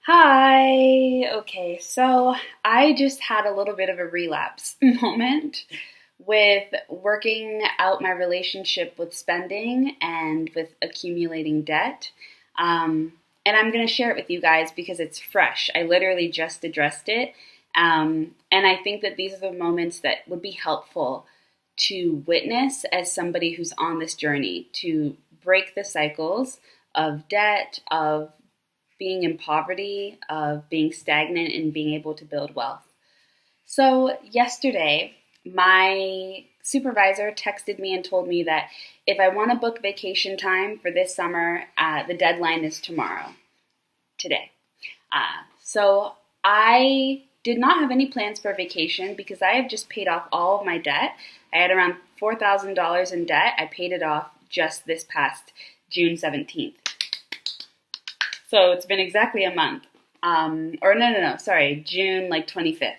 Hi. Okay, so I just had a little bit of a relapse moment with working out my relationship with spending and with accumulating debt. Um, and I'm going to share it with you guys because it's fresh. I literally just addressed it. And I think that these are the moments that would be helpful to witness as somebody who's on this journey to break the cycles of debt, of being in poverty, of being stagnant, and being able to build wealth. So, yesterday, my supervisor texted me and told me that if I want to book vacation time for this summer, the deadline is tomorrow, today. So, I did not have any plans for vacation because I have just paid off all of my debt. I had around $4,000 in debt. I paid it off just this past June 17th. So it's been exactly a month. Sorry, June like 25th.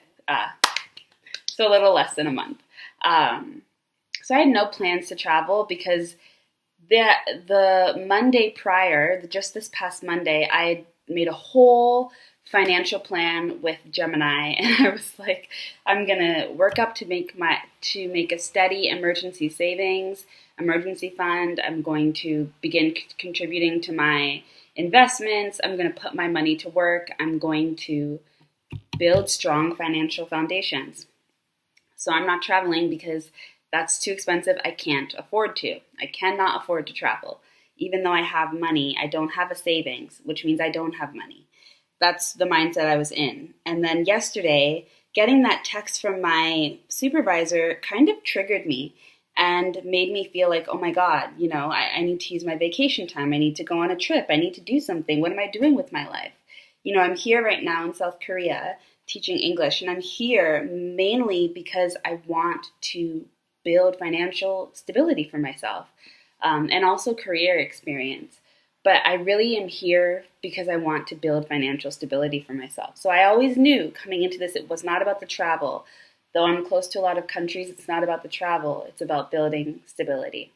So a little less than a month. So I had no plans to travel because the Monday prior, just this past Monday, I had made a whole financial plan with Gemini, and I was like, I'm gonna work up to make a steady emergency savings, emergency fund. I'm going to begin contributing to my investments. I'm going to put my money to work. I'm going to build strong financial foundations. So I'm not traveling because that's too expensive. I can't afford to. I cannot afford to travel. Even though I have money, I don't have a savings, which means I don't have money. That's the mindset I was in. And then yesterday, getting that text from my supervisor kind of triggered me and made me feel like, oh my God, I need to use my vacation time. I need to go on a trip. I need to do something. What am I doing with my life? I'm here right now in South Korea teaching English, and I'm here mainly because I want to build financial stability for myself and also career experience. But I really am here because I want to build financial stability for myself. So I always knew coming into this, it was not about the travel. Though I'm close to a lot of countries, it's not about the travel. It's about building stability.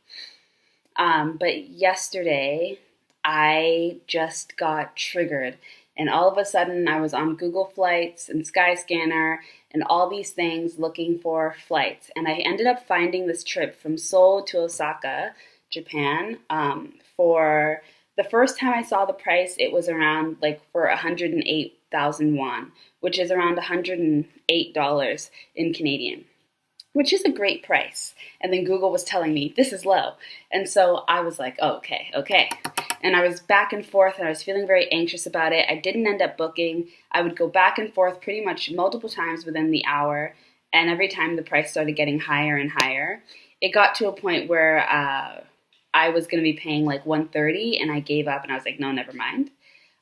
But yesterday, I just got triggered. And all of a sudden, I was on Google Flights and Skyscanner and all these things looking for flights. And I ended up finding this trip from Seoul to Osaka, Japan, for the first time I saw the price, it was around for 108,000 won, which is around $108 in Canadian, which is a great price. And then Google was telling me this is low. And so I was like, oh, okay. And I was back and forth and I was feeling very anxious about it. I didn't end up booking. I would go back and forth pretty much multiple times within the hour. And every time the price started getting higher and higher, it got to a point where I was going to be paying like 130 and I gave up and I was like, no, never mind.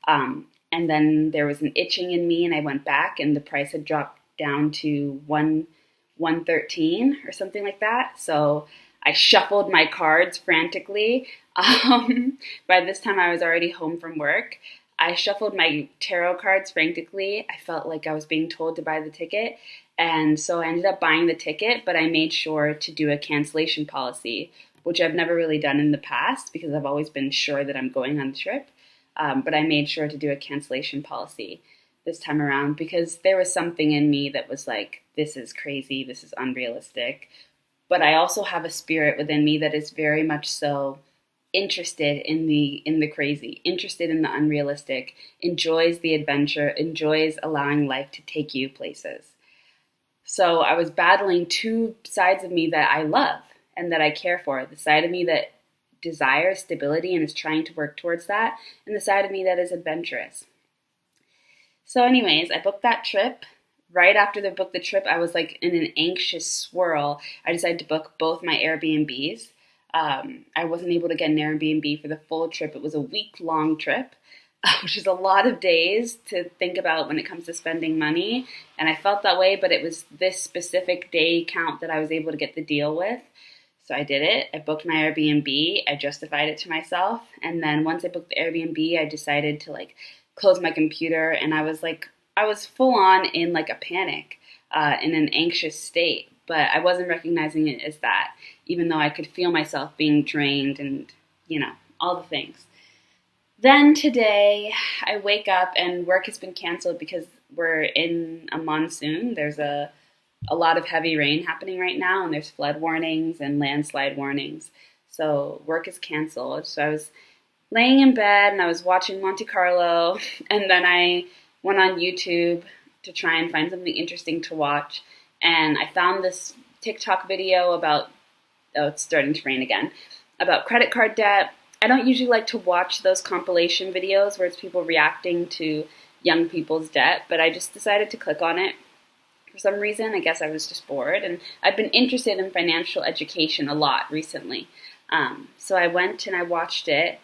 And then there was an itching in me and I went back and the price had dropped down to 113 or something like that. So I shuffled my cards frantically. By this time I was already home from work. I shuffled my tarot cards frantically. I felt like I was being told to buy the ticket. And so I ended up buying the ticket, but I made sure to do a cancellation policy, which I've never really done in the past because I've always been sure that I'm going on the trip. But I made sure to do a cancellation policy this time around because there was something in me that was like, this is crazy, this is unrealistic. But I also have a spirit within me that is very much so interested in the crazy, interested in the unrealistic, enjoys the adventure, enjoys allowing life to take you places. So I was battling two sides of me that I love and that I care for. The side of me that desires stability and is trying to work towards that, and the side of me that is adventurous. So anyways, I booked that trip. Right after I booked the trip, I was like in an anxious swirl. I decided to book both my Airbnbs. I wasn't able to get an Airbnb for the full trip. It was a week-long trip, which is a lot of days to think about when it comes to spending money. And I felt that way, but it was this specific day count that I was able to get the deal with. So I did it. I booked my Airbnb. I justified it to myself. And then once I booked the Airbnb, I decided to close my computer. And I was full on in a panic, in an anxious state. But I wasn't recognizing it as that, even though I could feel myself being drained and, all the things. Then today I wake up and work has been canceled because we're in a monsoon. There's a lot of heavy rain happening right now, and there's flood warnings and landslide warnings. So work is canceled. So I was laying in bed and I was watching Monte Carlo, and then I went on YouTube to try and find something interesting to watch. And I found this TikTok video about, oh, it's starting to rain again, about credit card debt. I don't usually like to watch those compilation videos where it's people reacting to young people's debt, but I just decided to click on it for some reason. I guess I was just bored, and I've been interested in financial education a lot recently. So I went and I watched it,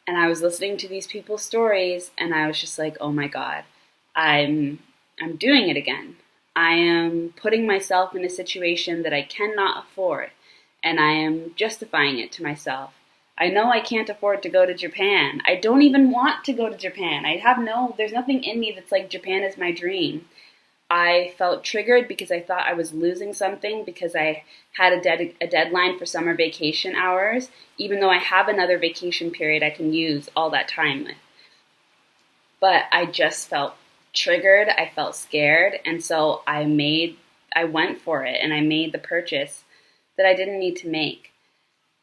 and I was listening to these people's stories, and I was just like, oh my God, I'm doing it again. I am putting myself in a situation that I cannot afford, and I am justifying it to myself. I know I can't afford to go to Japan. I don't even want to go to Japan. There's nothing in me that's like, Japan is my dream. I felt triggered because I thought I was losing something because I had a deadline for summer vacation hours, even though I have another vacation period I can use all that time with. But I just felt triggered. I felt scared. And so I went for it, and I made the purchase that I didn't need to make.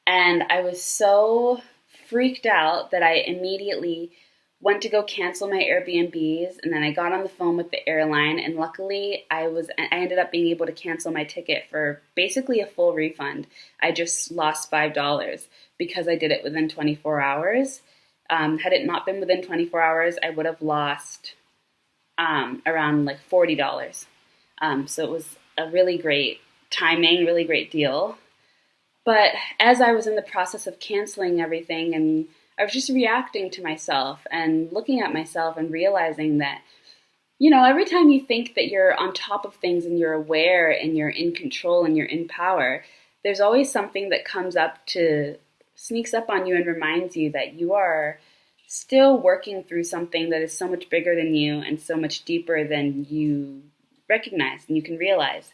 And I was so freaked out that I immediately went to go cancel my Airbnbs, and then I got on the phone with the airline, and luckily I ended up being able to cancel my ticket for basically a full refund. I just lost $5 because I did it within 24 hours. Had it not been within 24 hours, I would have lost around like $40. So it was a really great timing, really great deal. But as I was in the process of canceling everything, and I was just reacting to myself and looking at myself and realizing that, every time you think that you're on top of things and you're aware and you're in control and you're in power, there's always something that sneaks up on you and reminds you that you are still working through something that is so much bigger than you and so much deeper than you recognize and you can realize.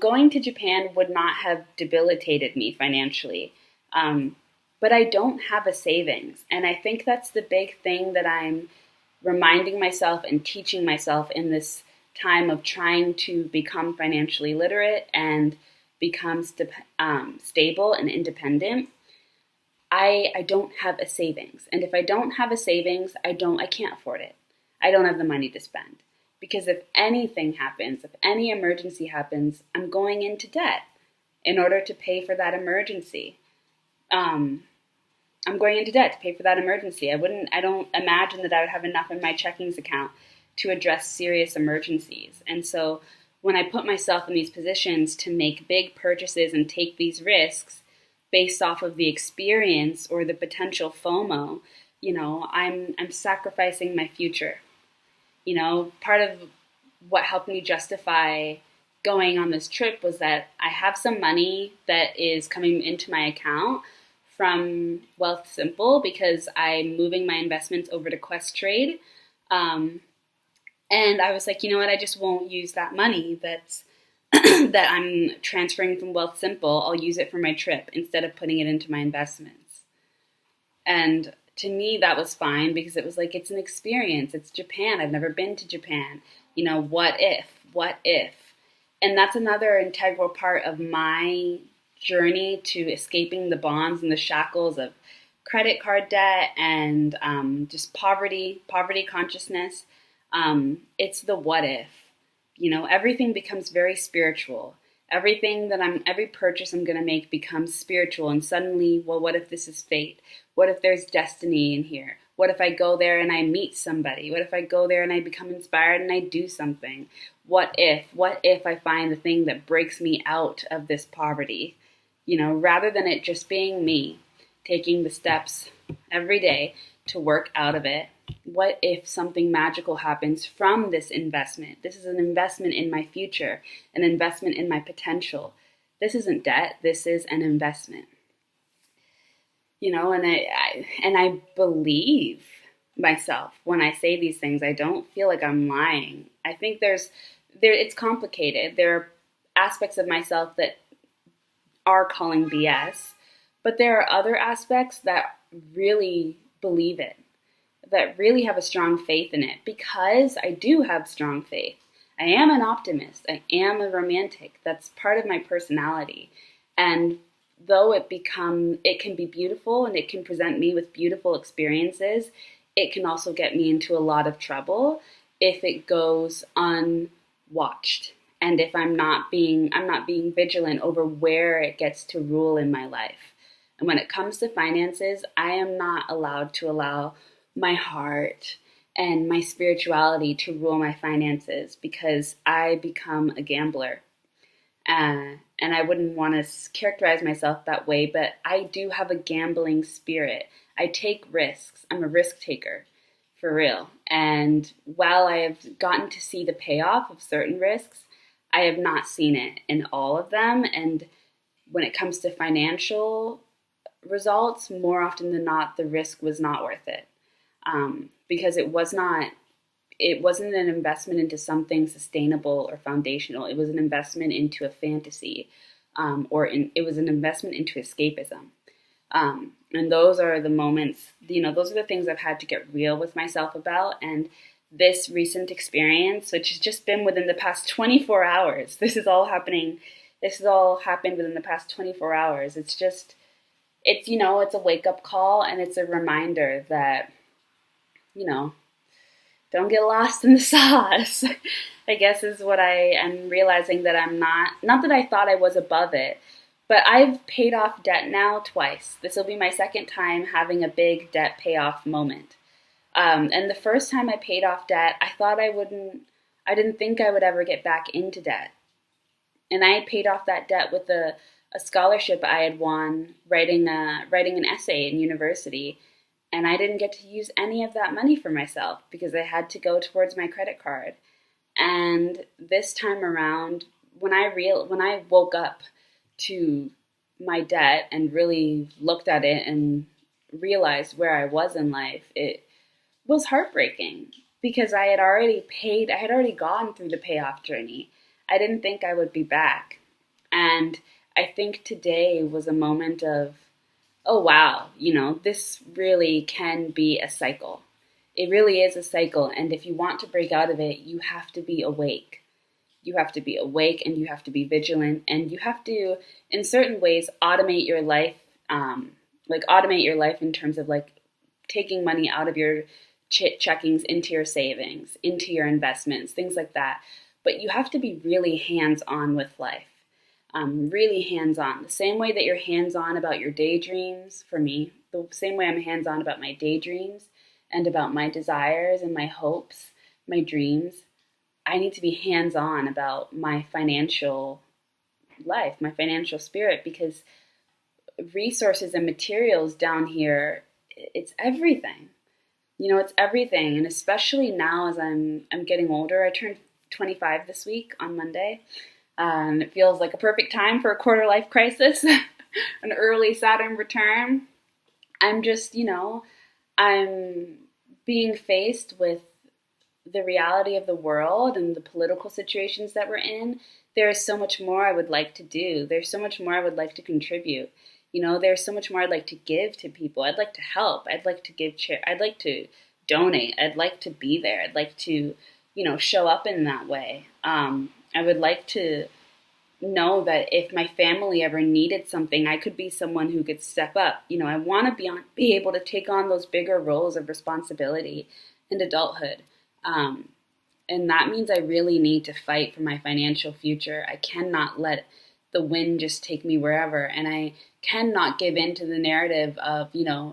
Going to Japan would not have debilitated me financially. But I don't have a savings. And I think that's the big thing that I'm reminding myself and teaching myself in this time of trying to become financially literate and become stable and independent. I don't have a savings. And if I don't have a savings, I can't afford it. I don't have the money to spend. Because if anything happens, if any emergency happens, I'm going into debt in order to pay for that emergency. I'm going into debt to pay for that emergency. I don't imagine that I would have enough in my checkings account to address serious emergencies. And so when I put myself in these positions to make big purchases and take these risks based off of the experience or the potential FOMO, I'm sacrificing my future. Part of what helped me justify going on this trip was that I have some money that is coming into my account from Wealthsimple because I'm moving my investments over to Questrade. And I was like, you know what, I just won't use that money that's that I'm transferring from Wealthsimple. I'll use it for my trip instead of putting it into my investments. And to me, that was fine because it was like, it's an experience. It's Japan. I've never been to Japan. What if? What if? And that's another integral part of my journey to escaping the bonds and the shackles of credit card debt and just poverty consciousness. It's the what if. Everything becomes very spiritual. Every purchase I'm going to make becomes spiritual, and suddenly, well, what if this is fate? What if there's destiny in here? What if I go there and I meet somebody? What if I go there and I become inspired and I do something? What if I find the thing that breaks me out of this poverty? Rather than it just being me taking the steps every day to work out of it. What if something magical happens from this investment? This is an investment in my future, an investment in my potential. This isn't debt. This is an investment. And I believe myself when I say these things. I don't feel like I'm lying. I think it's complicated. There are aspects of myself that are calling BS, but there are other aspects that really believe it. that really have a strong faith in it, because I do have strong faith. I am an optimist. I am a romantic. That's part of my personality. And though it can be beautiful and it can present me with beautiful experiences, it can also get me into a lot of trouble if it goes unwatched, and if I'm not being vigilant over where it gets to rule in my life. And when it comes to finances, I am not allowed to allow my heart and my spirituality to rule my finances, because I become a gambler. And I wouldn't want to characterize myself that way, but I do have a gambling spirit. I take risks. I'm a risk taker, for real. And while I have gotten to see the payoff of certain risks, I have not seen it in all of them. And when it comes to financial results, more often than not, the risk was not worth it, because it wasn't an investment into something sustainable or foundational. It was an investment into a fantasy, it was an investment into escapism. And those are the moments, those are the things I've had to get real with myself about. And this recent experience, which has just been within the past 24 hours, this has all happened within the past 24 hours. It's a wake up call, and it's a reminder that, don't get lost in the sauce, I guess, is what I am realizing, that I'm not that I thought I was above it, but I've paid off debt now twice. This will be my second time having a big debt payoff moment. And the first time I paid off debt, I didn't think I would ever get back into debt. And I had paid off that debt with a scholarship I had won writing an essay in university. And I didn't get to use any of that money for myself because I had to go towards my credit card. And this time around, when I woke up to my debt and really looked at it and realized where I was in life, it was heartbreaking, because I had already gone through the payoff journey. I didn't think I would be back. And I think today was a moment of, oh wow, this really can be a cycle. It really is a cycle. And if you want to break out of it, you have to be awake. You have to be awake, and you have to be vigilant, and you have to, in certain ways, automate your life. Automate your life in terms of taking money out of your checkings into your savings, into your investments, things like that. But you have to be really hands-on with life. Really hands-on. The same way that you're hands-on about your daydreams, for me, the same way I'm hands-on about my daydreams and about my desires and my hopes, my dreams, I need to be hands-on about my financial life, my financial spirit, because resources and materials down here, it's everything. It's everything. And especially now as I'm getting older, I turned 25 this week on Monday. And it feels like a perfect time for a quarter life crisis, an early Saturn return. I'm just, I'm being faced with the reality of the world and the political situations that we're in. There is so much more I would like to do. There's so much more I would like to contribute. There's so much more I'd like to give to people. I'd like to help. I'd like to give I'd like to donate. I'd like to be there. I'd like to, show up in that way. I would like to know that if my family ever needed something, I could be someone who could step up. I want to be able to take on those bigger roles of responsibility in adulthood. And that means I really need to fight for my financial future. I cannot let the wind just take me wherever. And I cannot give in to the narrative of,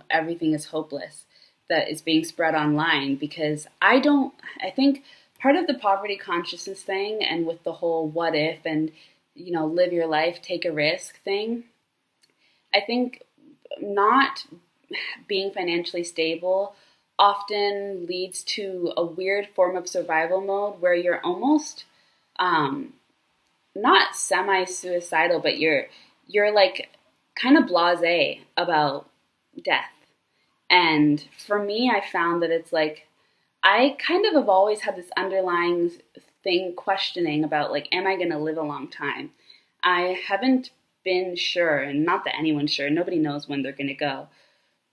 everything is hopeless that is being spread online, because I think part of the poverty consciousness thing, and with the whole what if and, live your life, take a risk thing, I think not being financially stable often leads to a weird form of survival mode where you're almost not semi-suicidal, but you're kind of blasé about death. And for me, I found that it's I kind of have always had this underlying thing questioning about am I going to live a long time? I haven't been sure, and not that anyone's sure, nobody knows when they're going to go.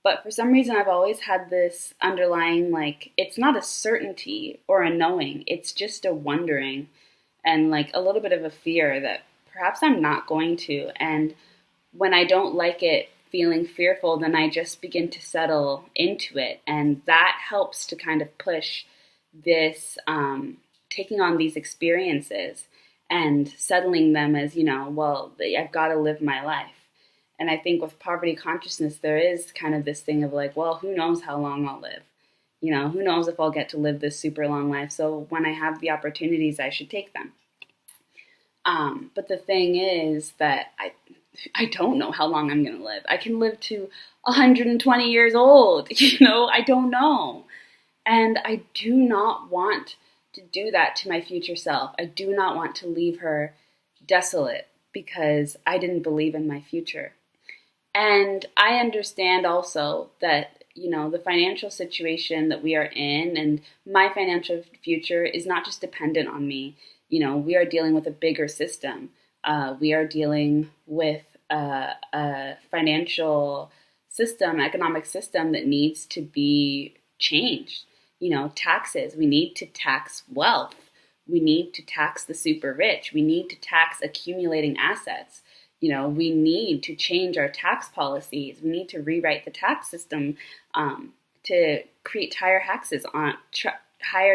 But for some reason, I've always had this underlying, like, it's not a certainty or a knowing, it's just a wondering and like a little bit of a fear that perhaps I'm not going to. And when I don't like it, feeling fearful, then I just begin to settle into it. And that helps to kind of push this, taking on these experiences and settling them as, well, I've got to live my life. And I think with poverty consciousness, there is kind of this thing of like, well, who knows how long I'll live? Who knows if I'll get to live this super long life. So when I have the opportunities, I should take them. But the thing is that I don't know how long I'm going to live. I can live to 120 years old. I don't know. And I do not want to do that to my future self. I do not want to leave her desolate because I didn't believe in my future. And I understand also that, the financial situation that we are in and my financial future is not just dependent on me. We are dealing with a bigger system. We are dealing with a financial system, economic system that needs to be changed. Taxes. We need to tax wealth. We need to tax the super rich. We need to tax accumulating assets. We need to change our tax policies. We need to rewrite the tax system to create higher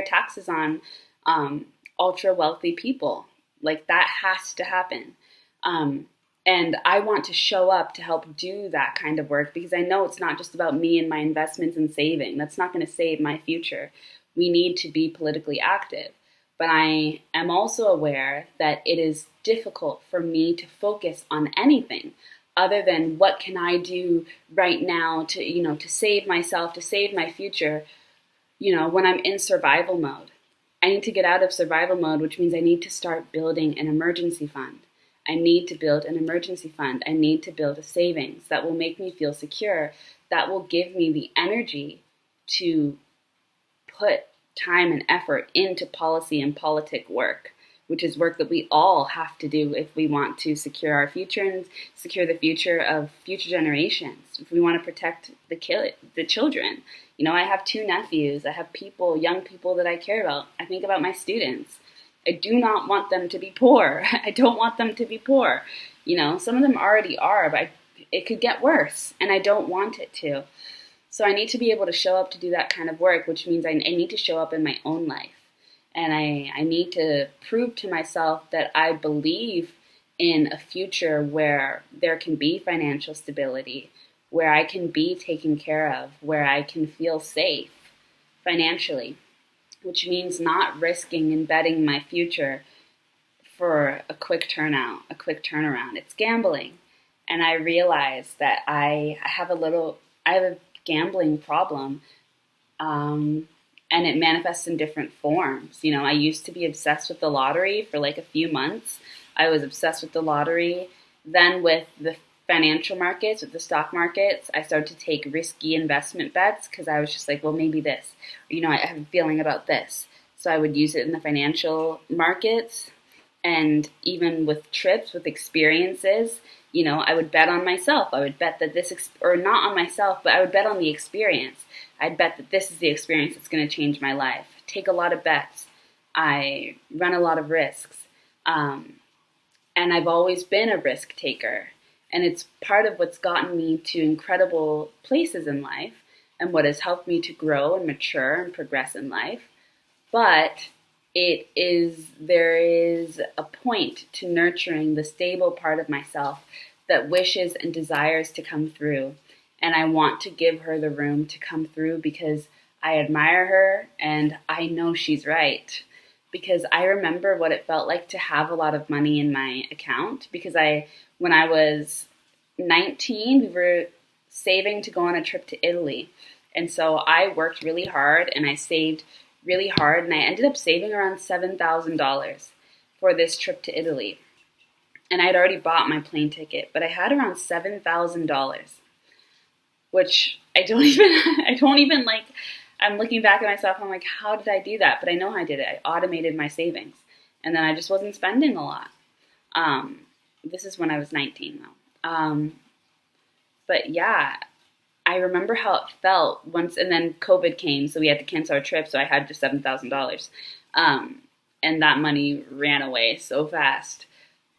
taxes on ultra wealthy people. Like that has to happen. And I want to show up to help do that kind of work because I know it's not just about me and my investments and saving. That's not going to save my future. We need to be politically active. But I am also aware that it is difficult for me to focus on anything other than what can I do right now to save myself, to save my future, when I'm in survival mode. I need to get out of survival mode, which means I need to start building an emergency fund. I need to build an emergency fund. I need to build a savings that will make me feel secure, that will give me the energy to put time and effort into policy and politic work, which is work that we all have to do if we want to secure our future and secure the future of future generations. If we want to protect the children. I have 2 nephews. I have young people that I care about. I think about my students. I do not want them to be poor. I don't want them to be poor. Some of them already are, but it could get worse, and I don't want it to. So I need to be able to show up to do that kind of work, which means I need to show up in my own life. And I need to prove to myself that I believe in a future where there can be financial stability, where I can be taken care of, where I can feel safe financially, which means not risking and betting my future for a quick turnaround. It's gambling. And I realize that I have a gambling problem, and it manifests in different forms. I used to be obsessed with the lottery for like a few months. I was obsessed with the lottery. Then with the financial markets, with the stock markets, I started to take risky investment bets because I was just like, well, maybe this. Or, I have a feeling about this. So I would use it in the financial markets. And even with trips, with experiences, I would bet on myself. I would bet that or not on myself, but I would bet on the experience. I'd bet that this is the experience that's going to change my life. Take a lot of bets. I run a lot of risks. And I've always been a risk taker. And it's part of what's gotten me to incredible places in life and what has helped me to grow and mature and progress in life. But there is a point to nurturing the stable part of myself that wishes and desires to come through. And I want to give her the room to come through because I admire her and I know she's right. Because I remember what it felt like to have a lot of money in my account. Because when I was 19, we were saving to go on a trip to Italy. And so I worked really hard and I saved really hard. And I ended up saving around $7,000 for this trip to Italy. And I'd already bought my plane ticket, but I had around $7,000, which I don't even like. I'm looking back at myself, I'm like, how did I do that? But I know how I did it. I automated my savings. And then I just wasn't spending a lot. This is when I was 19, though. But yeah, I remember how it felt once, and then COVID came, so we had to cancel our trip, so I had just $7,000. And that money ran away so fast.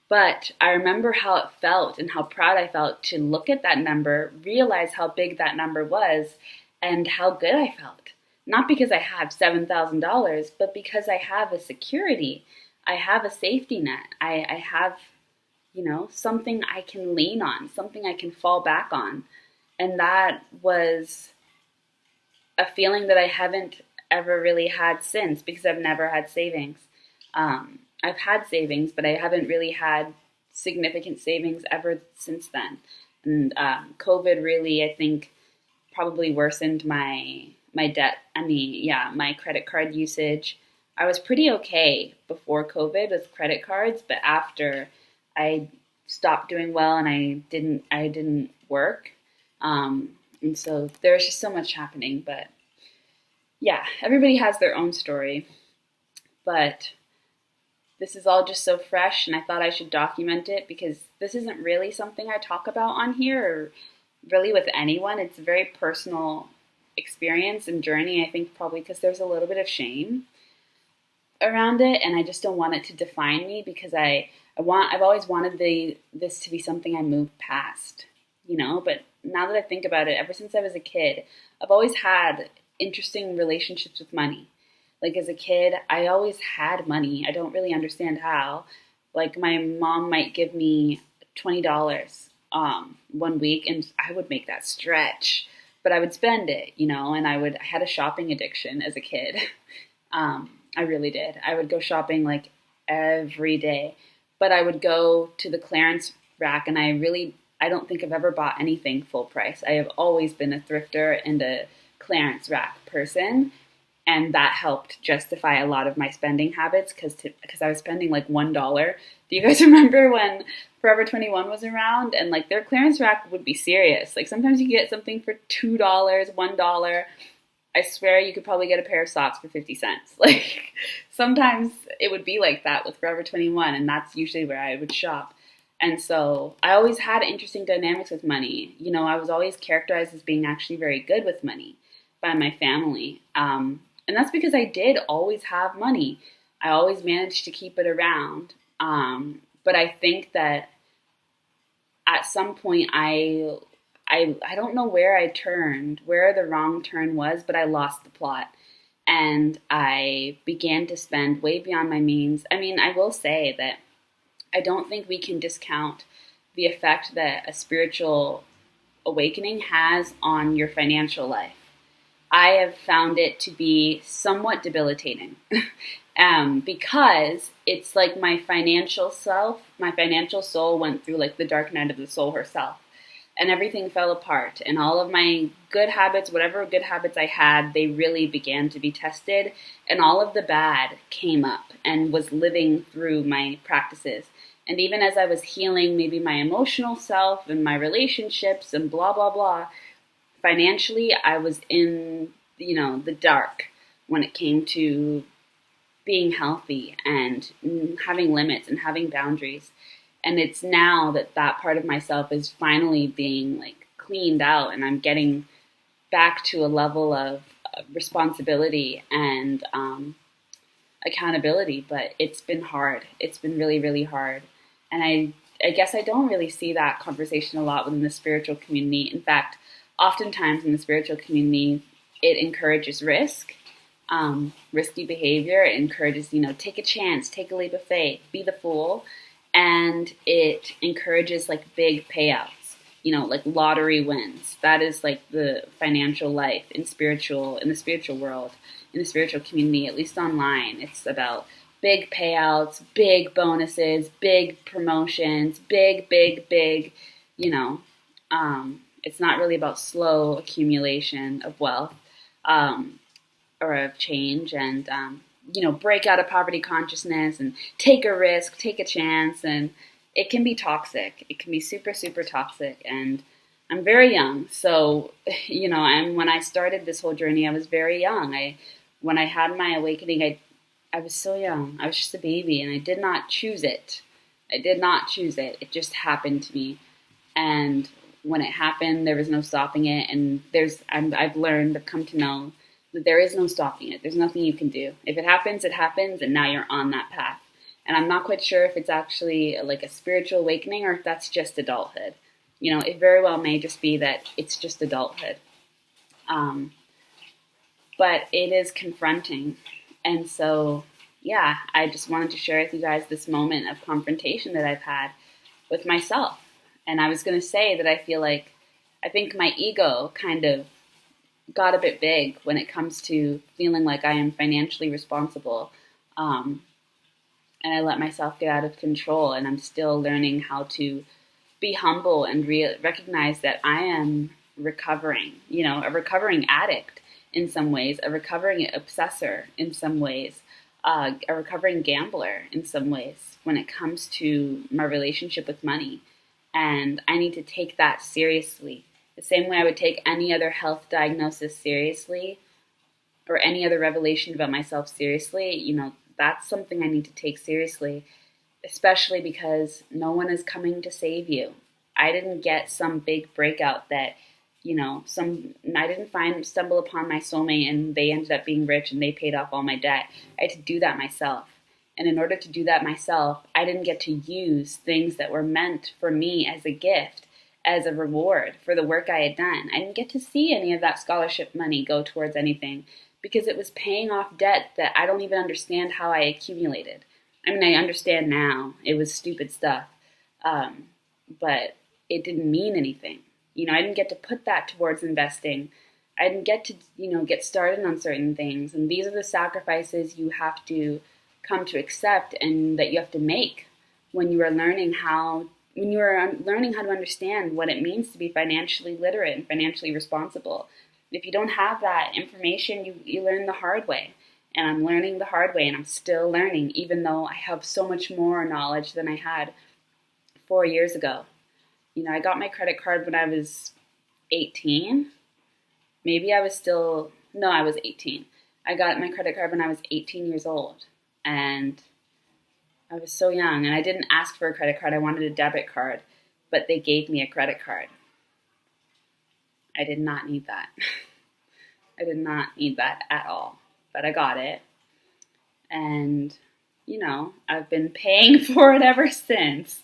But I remember how it felt and how proud I felt to look at that number, realize how big that number was, and how good I felt. Not because I have $7,000, but because I have a security. I have a safety net. I have, something I can lean on, something I can fall back on. And that was a feeling that I haven't ever really had since because I've never had savings. I've had savings, but I haven't really had significant savings ever since then. And COVID really, I think, probably worsened my debt. My credit card usage. I was pretty okay before COVID with credit cards, but after I stopped doing well and I didn't work. And so there's just so much happening, but yeah, everybody has their own story, but this is all just so fresh and I thought I should document it because this isn't really something I talk about on here or really with anyone. It's a very personal experience and journey, I think probably because there's a little bit of shame around it and I just don't want it to define me because I've always wanted this to be something I move past, but now that I think about it, ever since I was a kid, I've always had interesting relationships with money. Like as a kid, I always had money. I don't really understand how. Like my mom might give me $20 one week and I would make that stretch, but I would spend it, and I had a shopping addiction as a kid. I really did. I would go shopping like every day, but I would go to the clearance rack and I don't think I've ever bought anything full price. I have always been a thrifter and a clearance rack person, and that helped justify a lot of my spending habits because I was spending like $1. Do you guys remember when Forever 21 was around and like their clearance rack would be serious? Like sometimes you get something for $2, $1. I swear you could probably get a pair of socks for 50 cents. Like sometimes it would be like that with Forever 21, and that's usually where I would shop. And so I always had interesting dynamics with money. I was always characterized as being actually very good with money by my family. And that's because I did always have money. I always managed to keep it around. But I think that at some point I don't know where I turned, where the wrong turn was, but I lost the plot. And I began to spend way beyond my means. I will say that I don't think we can discount the effect that a spiritual awakening has on your financial life. I have found it to be somewhat debilitating because it's like my financial soul went through like the dark night of the soul herself and everything fell apart and all of my good habits, whatever good habits I had, they really began to be tested and all of the bad came up and was living through my practices. And even as I was healing maybe my emotional self and my relationships and blah, blah, blah, financially, I was in, the dark when it came to being healthy and having limits and having boundaries. And it's now that part of myself is finally being like cleaned out and I'm getting back to a level of responsibility and accountability. But it's been hard. It's been really, really hard. And I guess I don't really see that conversation a lot within the spiritual community. In fact, oftentimes in the spiritual community, it encourages risky behavior. It encourages, take a chance, take a leap of faith, be the fool. And it encourages like big payouts, like lottery wins. That is like the financial life in the spiritual world, in the spiritual community, at least online. It's about big payouts, big bonuses, big promotions, big, it's not really about slow accumulation of wealth or of change and, break out of poverty consciousness and take a risk, take a chance. And it can be toxic. It can be super, super toxic. And I'm very young. So, when I started this whole journey, I was very young. When I had my awakening, I was so young. I was just a baby and I did not choose it. It just happened to me. And when it happened, there was no stopping it. And I've come to know that there is no stopping it. There's nothing you can do. If it happens, it happens, and now you're on that path. And I'm not quite sure if it's actually like a spiritual awakening or if that's just adulthood. It very well may just be that it's just adulthood. But it is confronting. And so, yeah, I just wanted to share with you guys this moment of confrontation that I've had with myself. And I was going to say that I think my ego kind of got a bit big when it comes to feeling like I am financially responsible. And I let myself get out of control, and I'm still learning how to be humble and recognize that I am recovering, a recovering addict in some ways, a recovering obsessor in some ways, a recovering gambler in some ways when it comes to my relationship with money. And I need to take that seriously. The same way I would take any other health diagnosis seriously or any other revelation about myself seriously, that's something I need to take seriously, especially because no one is coming to save you. I didn't get some big breakout that, I didn't stumble upon my soulmate and they ended up being rich and they paid off all my debt. I had to do that myself. And in order to do that myself, I didn't get to use things that were meant for me as a gift, as a reward for the work I had done. I didn't get to see any of that scholarship money go towards anything because it was paying off debt that I don't even understand how I accumulated. I mean, I understand now. It was stupid stuff. But it didn't mean anything. I didn't get to put that towards investing. I didn't get to, get started on certain things. And these are the sacrifices you have to come to accept and that you have to make when you are learning how to understand what it means to be financially literate and financially responsible. If you don't have that information, you learn the hard way. And I'm learning the hard way, and I'm still learning, even though I have so much more knowledge than I had 4 years ago. I got my credit card when I was 18. I was 18. I got my credit card when I was 18 years old. And I was so young, and I didn't ask for a credit card. I wanted a debit card, but they gave me a credit card. I did not need that. I did not need that at all, but I got it. And, I've been paying for it ever since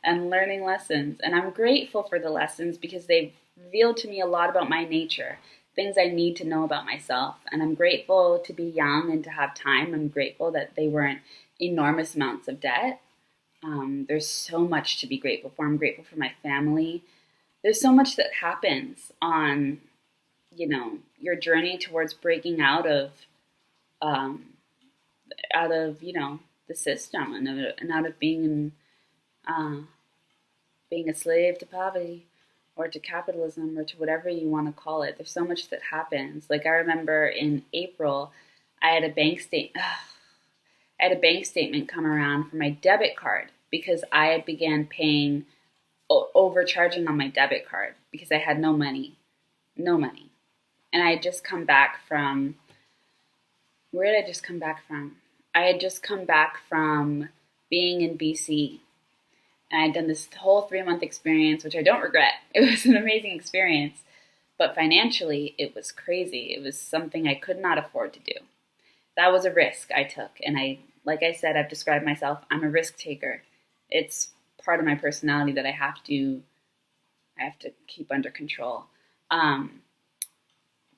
and learning lessons. And I'm grateful for the lessons because they've revealed to me a lot about my nature, things I need to know about myself. And I'm grateful to be young and to have time. I'm grateful that they weren't enormous amounts of debt. There's so much to be grateful for. I'm grateful for my family. There's so much that happens on, your journey towards breaking out of the system and out of being a slave to poverty or to capitalism or to whatever you want to call it. There's so much that happens. Like I remember in April, I had a bank statement come around for my debit card because I had began paying overcharging on my debit card because I had no money. And I had just come back from, where did I just come back from? I had just come back from being in BC. And I had done this whole 3-month experience, which I don't regret. It was an amazing experience. But financially, it was crazy. It was something I could not afford to do. That was a risk I took. And like I said, I've described myself, I'm a risk taker. It's part of my personality that I have to keep under control.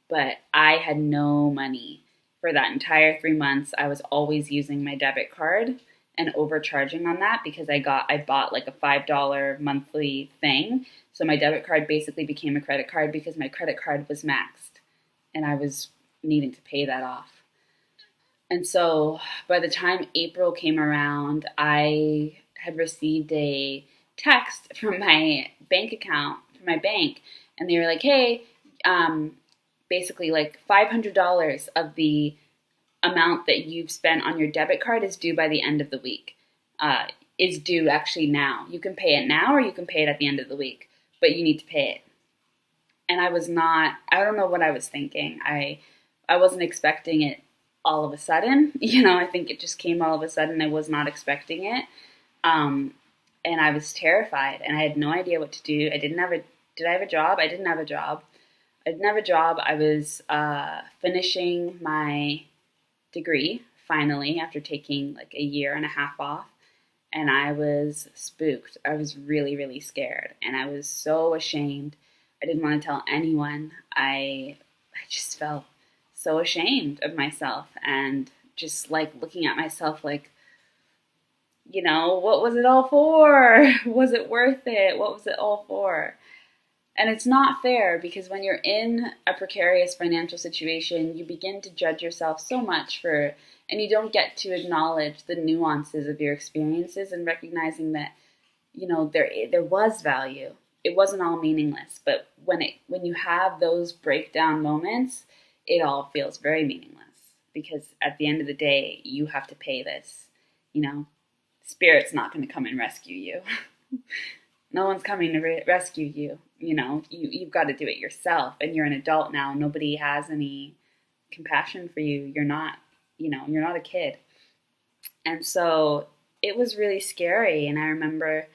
But I had no money for that entire 3 months. I was always using my debit card and overcharging on that because I bought like a $5 monthly thing. So my debit card basically became a credit card because my credit card was maxed and I was needing to pay that off. And so by the time April came around, I had received a text from my bank account, from my bank, and they were like, hey, basically like $500 of the amount that you've spent on your debit card is due by the end of the week. Is due actually now. You can pay it now or you can pay it at the end of the week, but you need to pay it. And I don't know what I was thinking. I wasn't expecting it all of a sudden. I think it just came all of a sudden. I was not expecting it. And I was terrified and I had no idea what to do. I didn't have Did I have a job? I didn't have a job. I didn't have a job. I was finishing my degree finally after taking like a year and a half off. And I was spooked. I was really, really scared. And I was so ashamed. I didn't want to tell anyone. I just felt so ashamed of myself and just like looking at myself like, what was it all for? Was it worth it? What was it all for? And it's not fair because when you're in a precarious financial situation, you begin to judge yourself so much and you don't get to acknowledge the nuances of your experiences and recognizing that, there was value. It wasn't all meaningless, but when you have those breakdown moments, it all feels very meaningless because at the end of the day, you have to pay this, Spirit's not going to come and rescue you. No one's coming to rescue you. You've got to do it yourself. And you're an adult now. Nobody has any compassion for you. You're not a kid. And so it was really scary. And I remember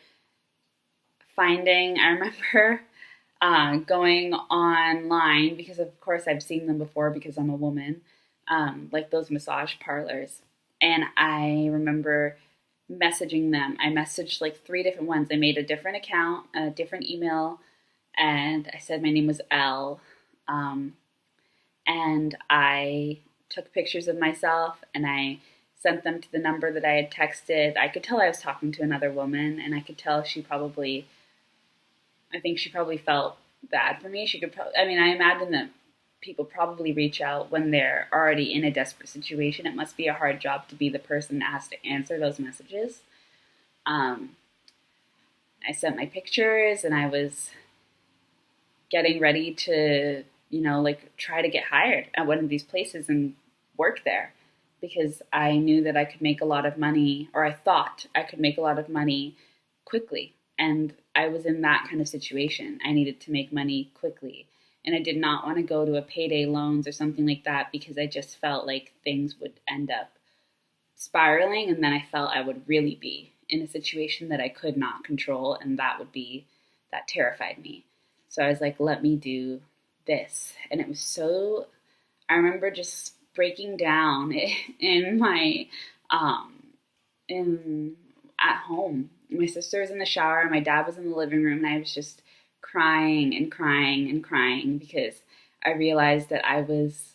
going online because, of course, I've seen them before because I'm a woman, like those massage parlors. And I remember messaging them. I messaged like 3 different ones. I made a different account, a different email, and I said my name was Elle. And I took pictures of myself and I sent them to the number that I had texted. I could tell I was talking to another woman, and I could tell I think she probably felt bad for me. I imagine that people probably reach out when they're already in a desperate situation. It must be a hard job to be the person that has to answer those messages. I sent my pictures and I was getting ready to, try to get hired at one of these places and work there because I knew that I could make a lot of money, or I thought I could make a lot of money quickly. And I was in that kind of situation. I needed to make money quickly. And I did not want to go to a payday loans or something like that because I just felt like things would end up spiraling. And then I felt I would really be in a situation that I could not control. And that terrified me. So I was like, let me do this. And it was I remember just breaking down in my, at home. My sister was in the shower, my dad was in the living room, and I was just crying and crying and crying because I realized that I was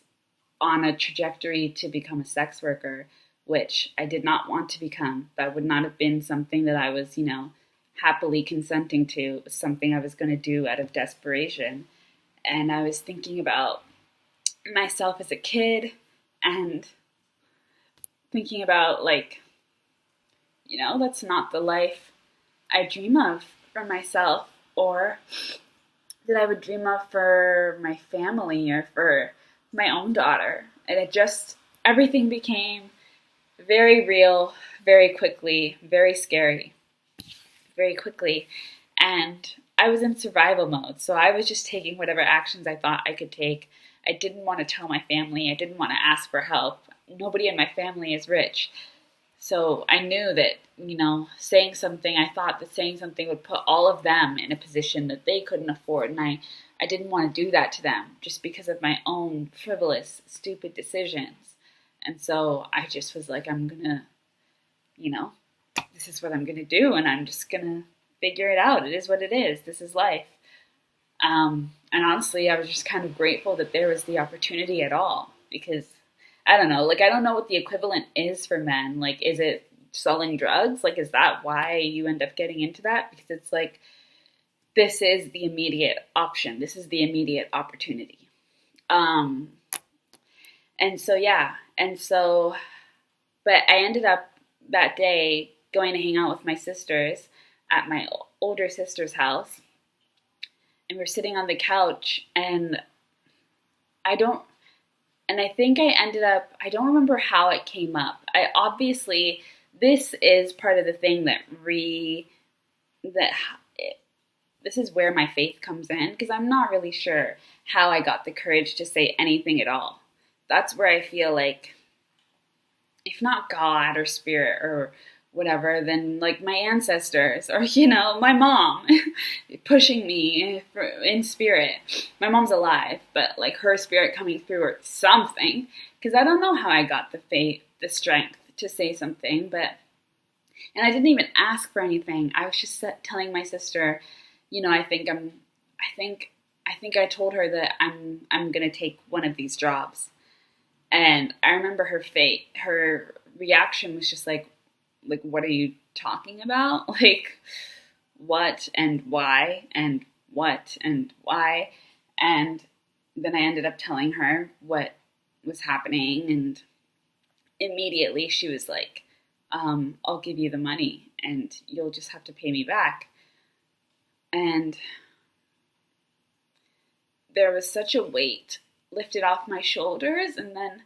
on a trajectory to become a sex worker, which I did not want to become. That would not have been something that I was, happily consenting to. It was something I was going to do out of desperation. And I was thinking about myself as a kid and thinking about that's not the life I dream of for myself, or that I would dream of for my family or for my own daughter. And everything became very real, very quickly, very scary, very quickly. And I was in survival mode. So I was just taking whatever actions I thought I could take. I didn't want to tell my family. I didn't want to ask for help. Nobody in my family is rich. So I knew that, I thought that saying something would put all of them in a position that they couldn't afford. And I didn't want to do that to them just because of my own frivolous, stupid decisions. And so I just was like, I'm going to, this is what I'm going to do. And I'm just going to figure it out. It is what it is. This is life. And honestly, I was just kind of grateful that there was the opportunity at all because I don't know, I don't know what the equivalent is for men. Is it selling drugs? Is that why you end up getting into that? Because it's this is the immediate option. This is the immediate opportunity. And so, yeah. But I ended up that day going to hang out with my sisters at my older sister's house. And we're sitting on the couch and I think I ended up, I don't remember how it came up. This is part of the thing this is where my faith comes in, because I'm not really sure how I got the courage to say anything at all. That's where I feel like, if not God or spirit or whatever than like my ancestors or, you know, my mom pushing me in spirit. My mom's alive, but like her spirit coming through or something. Because I don't know how I got the faith, the strength to say something, and I didn't even ask for anything. I was just telling my sister, you know, I think I told her that I'm gonna take one of these jobs. And I remember her reaction was just like, what are you talking about? Like, what and why and what and why? And then I ended up telling her what was happening, and immediately she was like, I'll give you the money and you'll just have to pay me back. And there was such a weight lifted off my shoulders, and then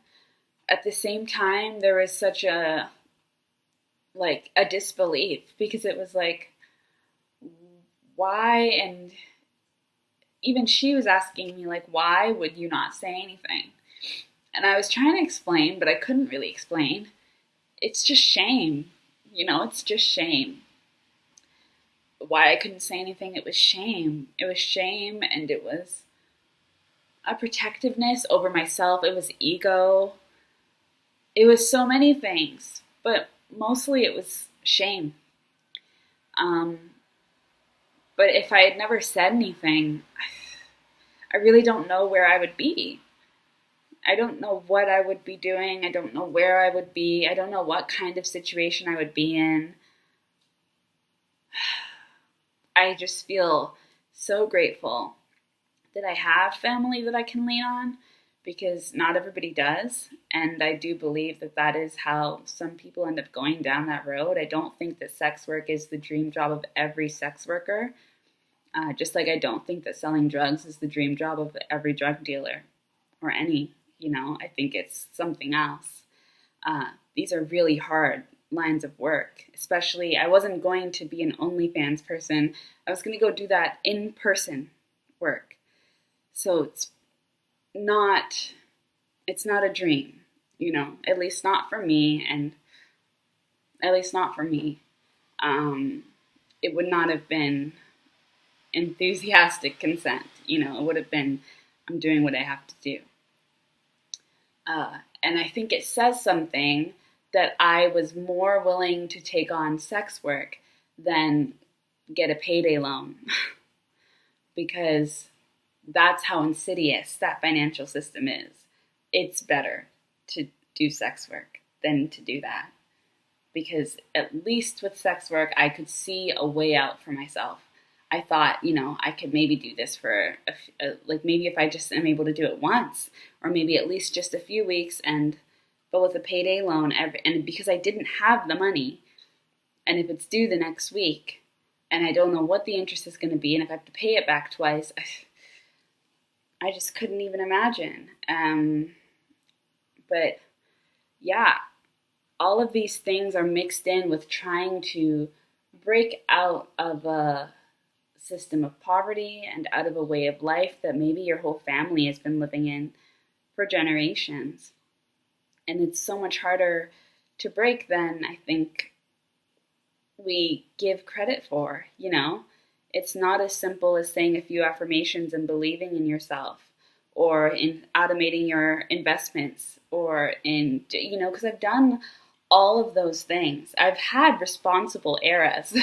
at the same time there was such a disbelief, because it was like, why? And even she was asking me, like, why would you not say anything? And I was trying to explain, but I couldn't really explain. It's just shame, you know, it's just shame. Why I couldn't say anything, it was shame. It was shame, and it was a protectiveness over myself. It was ego. It was so many things, but mostly it was shame. But if I had never said anything, I really don't know where I would be. I don't know what I would be doing. I don't know where I would be. I don't know what kind of situation I would be in. I just feel so grateful that I have family that I can lean on, because not everybody does. And I do believe that that is how some people end up going down that road. I don't think that sex work is the dream job of every sex worker. Just like I don't think that selling drugs is the dream job of every drug dealer or any, you know, I think it's something else. These are really hard lines of work, especially I wasn't going to be an OnlyFans person. I was going to go do that in-person work. So it's not a dream, you know, at least not for me, and at least not for me. It would not have been enthusiastic consent, you know, it would have been, I'm doing what I have to do. And I think it says something that I was more willing to take on sex work than get a payday loan, because that's how insidious that financial system is. It's better to do sex work than to do that, because at least with sex work, I could see a way out for myself. I thought, you know, I could maybe do this for, maybe if I just am able to do it once, or maybe at least just a few weeks, but with a payday loan, and because I didn't have the money, and if it's due the next week, and I don't know what the interest is going to be, and if I have to pay it back twice, I just couldn't even imagine. But yeah, all of these things are mixed in with trying to break out of a system of poverty and out of a way of life that maybe your whole family has been living in for generations. And it's so much harder to break than I think we give credit for, you know? It's not as simple as saying a few affirmations and believing in yourself, or in automating your investments, or in, you know, because I've done all of those things. I've had responsible eras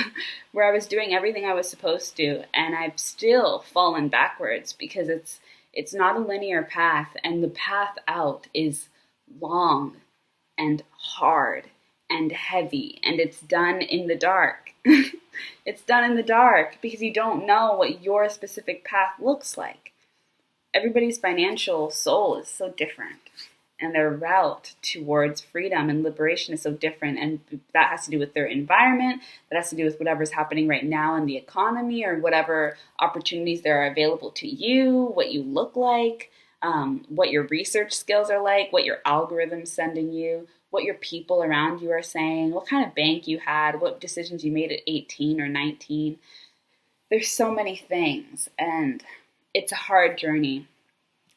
where I was doing everything I was supposed to, and I've still fallen backwards, because it's not a linear path, and the path out is long and hard and heavy, and it's done in the dark. It's done in the dark because you don't know what your specific path looks like. Everybody's financial soul is so different, and their route towards freedom and liberation is so different, and that has to do with their environment, that has to do with whatever's happening right now in the economy, or whatever opportunities there are available to you, what you look like, what your research skills are like, what your algorithm's sending you, what your people around you are saying, what kind of bank you had, what decisions you made at 18 or 19. There's so many things, and it's a hard journey.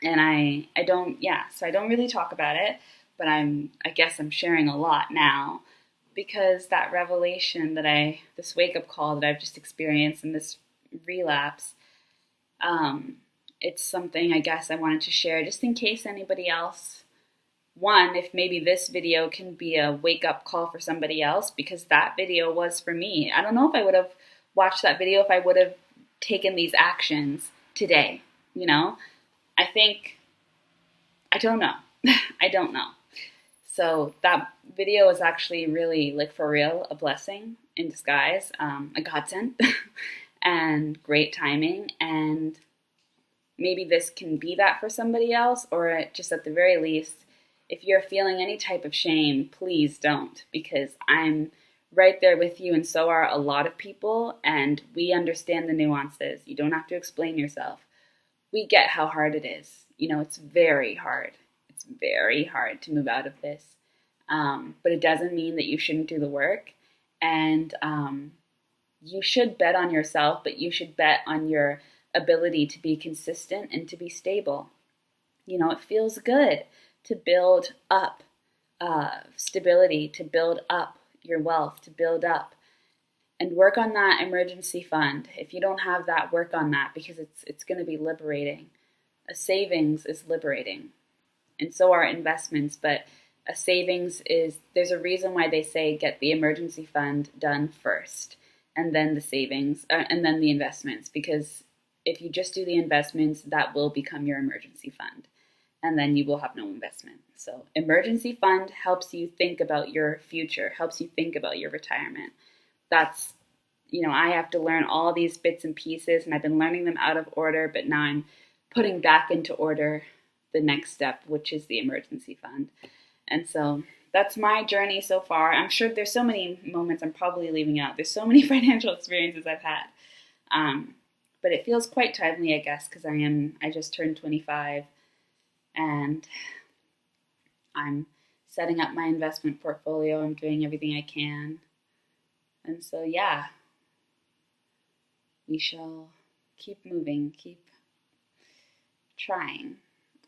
And I don't really talk about it, but I guess I'm sharing a lot now, because that revelation this wake-up call that I've just experienced in this relapse, it's something I guess I wanted to share just in case anybody else, if maybe this video can be a wake-up call for somebody else, because that video was for me. I don't know if I would have watched that video if I would have taken these actions today, I don't know. I don't know. So that video was actually really, like, for real, a blessing in disguise, a godsend, and great timing. And maybe this can be that for somebody else, or just at the very least, if you're feeling any type of shame, please don't, because I'm right there with you, and so are a lot of people, and we understand the nuances. You don't have to explain yourself. We get how hard it is. It's very hard. It's very hard to move out of this. But it doesn't mean that you shouldn't do the work. And you should bet on yourself, but you should bet on your ability to be consistent and to be stable. It feels good to build up stability, to build up your wealth, to build up and work on that emergency fund. If you don't have that, work on that, because it's going to be liberating. A savings is liberating, and so are investments. But a savings there's a reason why they say get the emergency fund done first, and then the savings, and then the investments. Because if you just do the investments, that will become your emergency fund, and then you will have no investment. So emergency fund helps you think about your future, helps you think about your retirement. That's, I have to learn all these bits and pieces, and I've been learning them out of order, but now I'm putting back into order the next step, which is the emergency fund. And so that's my journey so far. I'm sure there's so many moments I'm probably leaving out. There's so many financial experiences I've had. But it feels quite timely, I guess, because I just turned 25, and I'm setting up my investment portfolio. I'm doing everything I can. And so, yeah, we shall keep moving, keep trying.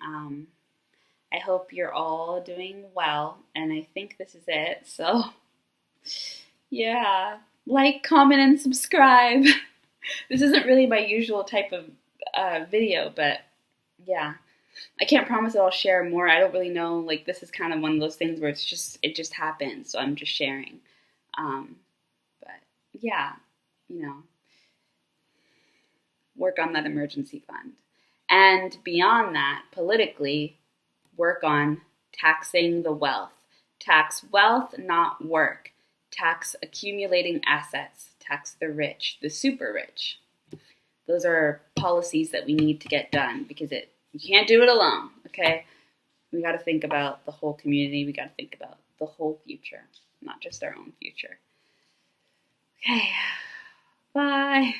I hope you're all doing well, and I think this is it. So, yeah, like, comment, and subscribe. This isn't really my usual type of video, but yeah, I can't promise that I'll share more. I don't really know. Like, this is kind of one of those things where it just happens, so I'm just sharing. But yeah, work on that emergency fund. And beyond that, politically, work on taxing the wealth. Tax wealth, not work. Tax accumulating assets. Tax the rich, the super rich. Those are policies that we need to get done, because you can't do it alone, okay? We got to think about the whole community. We got to think about the whole future, not just our own future. Okay, bye.